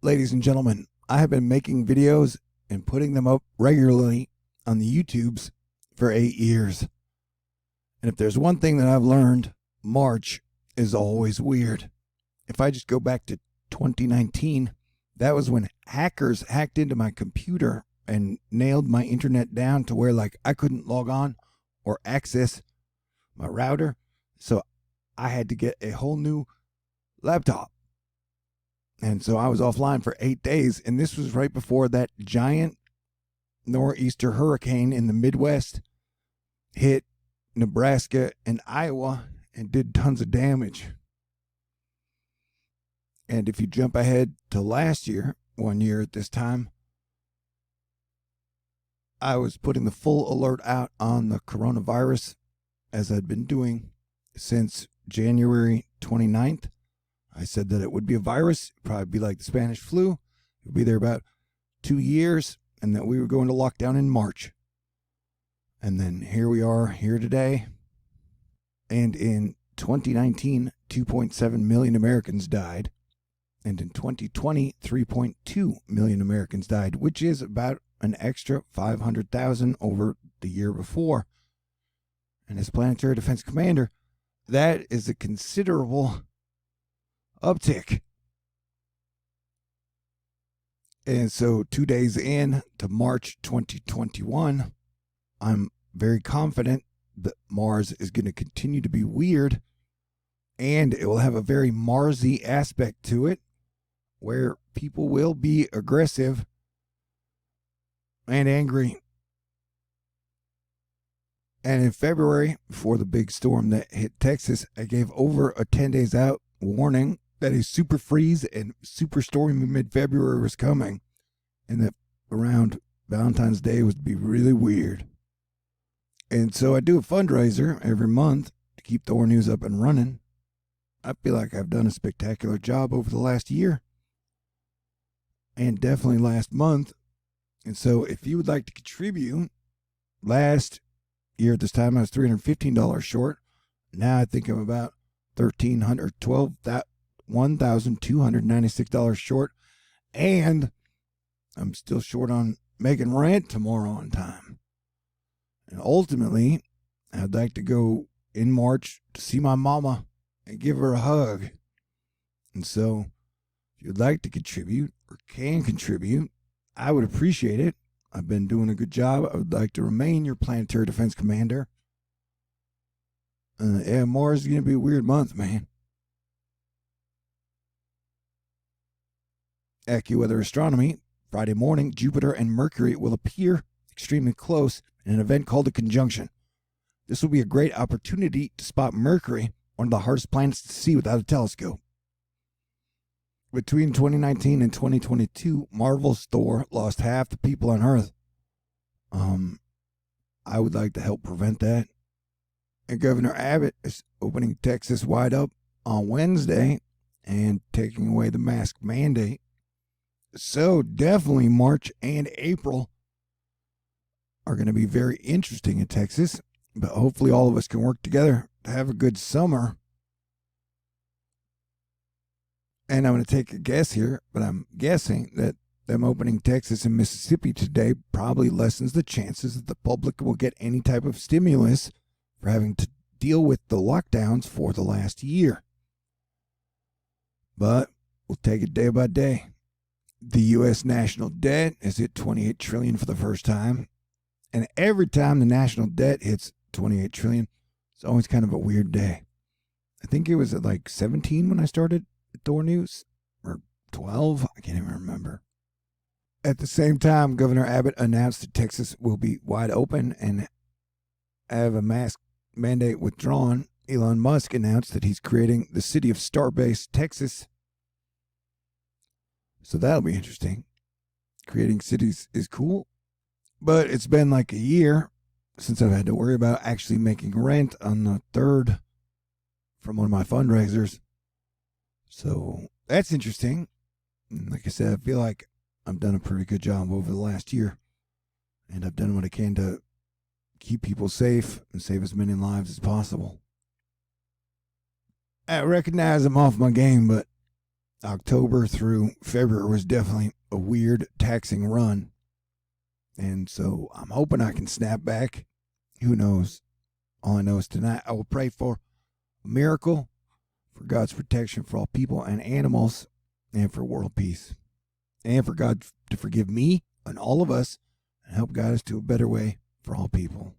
Ladies and gentlemen, I have been making videos and putting them up regularly on the YouTubes for 8 years. And if there's one thing that I've learned, March is always weird. If I just go back to 2019, that was when hackers hacked into my computer and nailed my internet down to where I couldn't log on or access my router. So I had to get a whole new laptop. And so I was offline for 8 days. And this was right before that giant nor'easter hurricane in the Midwest hit Nebraska and Iowa and did tons of damage. And if you jump ahead to last year, 1 year at this time, I was putting the full alert out on the coronavirus as I'd been doing since January 29th. I said that it would be a virus, probably be like the Spanish flu. It would be there about 2 years, and that we were going to lockdown in March. And then here we are here today. And in 2019, 2.7 million Americans died. And in 2020, 3.2 million Americans died, which is about an extra 500,000 over the year before. And as Planetary Defense Commander, that is a considerable uptick. And so 2 days in to March 2021, I'm very confident that Mars is going to continue to be weird, and it will have a very Marsy aspect to it, where people will be aggressive and angry. And in February, before the big storm that hit Texas, I gave over a 10 days out warning that a super freeze and super storm in mid-February was coming, and that around Valentine's Day would be really weird. And so I do a fundraiser every month to keep THORnews up and running. I feel like I've done a spectacular job over the last year, and definitely last month. And so if you would like to contribute, last year at this time I was $315 short. Now I think I'm about $1,296 short, and I'm still short on making rent tomorrow on time. And ultimately, I'd like to go in March to see my mama and give her a hug. And so if you'd like to contribute or can contribute, I would appreciate it. I've been doing a good job. I would like to remain your Planetary Defense Commander. Yeah, Mars is going to be a weird month, man. AccuWeather Astronomy, Friday morning, Jupiter and Mercury will appear extremely close in an event called a conjunction. This will be a great opportunity to spot Mercury, one of the hardest planets to see without a telescope. Between 2019 and 2022, Marvel's Thor lost half the people on Earth. I would like to help prevent that. And Governor Abbott is opening Texas wide up on Wednesday and taking away the mask mandate. So definitely March and April are going to be very interesting in Texas, but hopefully all of us can work together to have a good summer. And I'm going to take a guess here, but I'm guessing that them opening Texas and Mississippi today probably lessens the chances that the public will get any type of stimulus for having to deal with the lockdowns for the last year. But we'll take it day by day. The U.S. national debt is at $28 trillion for the first time. And every time the national debt hits $28 trillion, it's always kind of a weird day. I think it was at 17 when I started THORnews, or 12, I can't even remember. At the same time, Governor Abbott announced that Texas will be wide open and have a mask mandate withdrawn. Elon Musk announced that he's creating the city of Starbase, Texas. So that'll be interesting. Creating cities is cool, but it's been a year since I've had to worry about actually making rent on the 3rd from one of my fundraisers. So that's interesting. And like I said, I feel like I've done a pretty good job over the last year, and I've done what I can to keep people safe and save as many lives as possible. I recognize I'm off my game, but October through February was definitely a weird, taxing run. And so I'm hoping I can snap back. Who knows? All I know is tonight I will pray for a miracle, for God's protection for all people and animals, and for world peace. And for God to forgive me and all of us and help guide us to a better way for all people.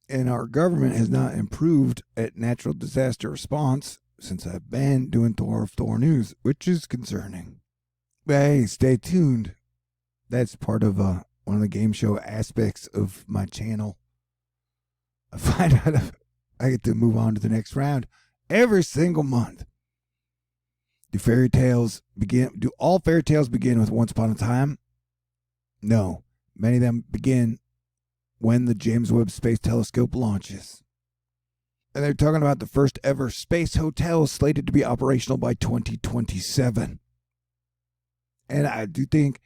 And our government has not improved at natural disaster response since I've been doing THORnews, which is concerning. But hey, stay tuned. That's part of one of the game show aspects of my channel. I find out if I get to move on to the next round every single month. Do all fairy tales begin with once upon a time? No. Many of them begin when the James Webb Space Telescope launches. And they're talking about the first ever space hotel slated to be operational by 2027. And I do think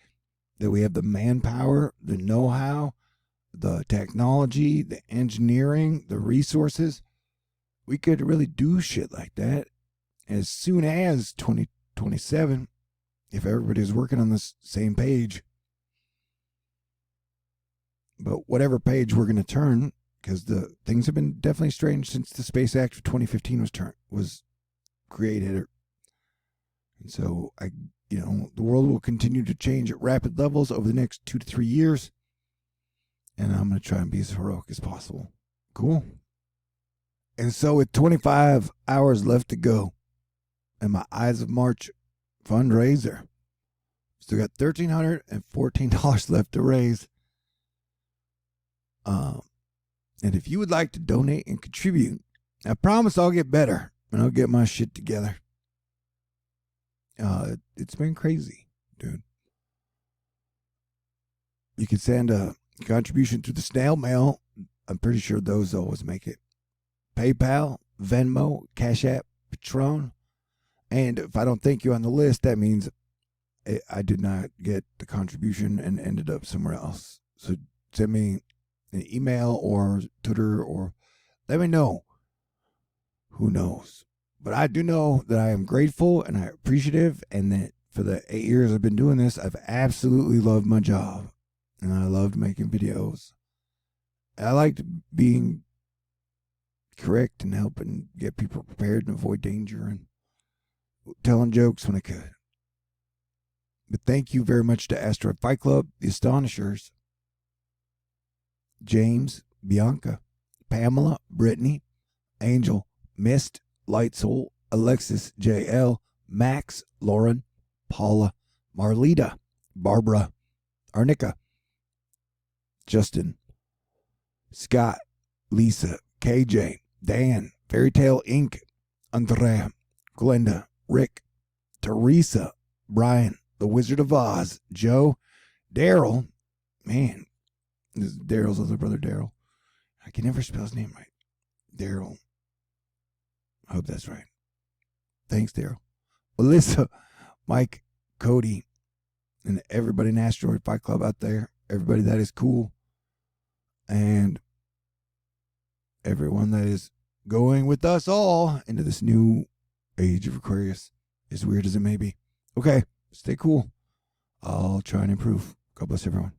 that we have the manpower, the know-how, the technology, the engineering, the resources. We could really do shit like that as soon as 2027 if everybody's working on the same page. But whatever page we're going to turn, because the things have been definitely strange since the Space Act of 2015 was created. And so the world will continue to change at rapid levels over the next 2 to 3 years. And I'm going to try and be as heroic as possible. Cool. And so with 25 hours left to go and my Eyes of March fundraiser, still got $1,314 left to raise. And if you would like to donate and contribute, I promise I'll get better and I'll get my shit together. It's been crazy, dude. You can send a contribution through the snail mail. I'm pretty sure those always make it. PayPal, Venmo, CashApp, Patron. And if I don't thank you on the list, that means I did not get the contribution and ended up somewhere else. So send me an email or Twitter or let me know. Who knows? But I do know that I am grateful and I'm appreciative, and that for the 8 years I've been doing this, I've absolutely loved my job. And I loved making videos. I liked being correct and helping get people prepared and avoid danger and telling jokes when I could. But thank you very much to Asteroid Fight Club, the Astonishers, James, Bianca, Pamela, Brittany, Angel, Mist, Light Soul, Alexis, JL, Max, Lauren, Paula, Marlita, Barbara, Arnica, Justin, Scott, Lisa, KJ, Dan, Fairytale Inc., Andrea, Glenda, Rick, Teresa, Brian, The Wizard of Oz, Joe, Daryl, man, this is Daryl's other brother, Daryl. I can never spell his name right. Daryl. I hope that's right. Thanks, Daryl. Alyssa, Mike, Cody, and everybody in Asteroid Fight Club out there. Everybody that is cool. And everyone that is going with us all into this new age of Aquarius, as weird as it may be. Okay, stay cool. I'll try and improve. God bless everyone.